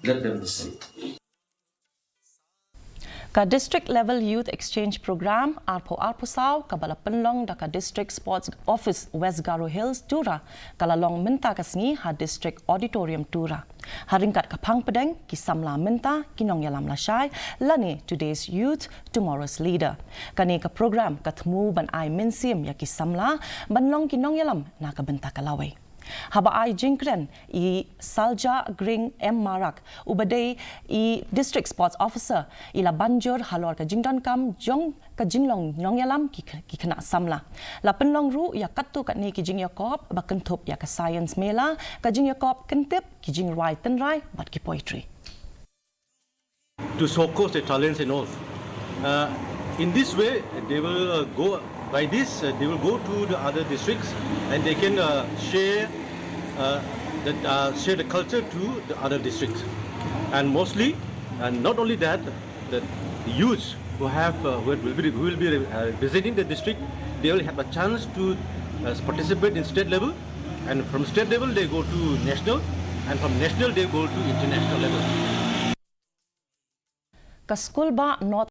let them decide. Ka district level youth exchange program arpo saw kabala Pynlong da ka district sports office West Garo Hills Tura kalalong minta kasngi ha district auditorium Tura haringkat kapang pedeng kisamla minta kinong yalam lasai lani today's youth tomorrow's leader kani ka program katmu ban ai minsim ya kisamla banlong kinong yalam na ka benta kalawai haba ai jingkren I salja gring M marak ubadai I district sports officer ila banjur halor ka jingdon kam jong ka jinglong nong yalam ki kena samla la Pynlong ru ya katu kat ni ki jing yakop ba kentup ya ka science mela ka jing yakop kentip ki jing rai ten rai bat ki poetry to showcase their talents and all. In this way, they will go by this. They will go to the other districts and they can share the culture to the other districts. And mostly, and not only that, the youths who will be visiting the district, they will have a chance to participate in state level, and from state level they go to national, and from national they go to international level. ka school ba not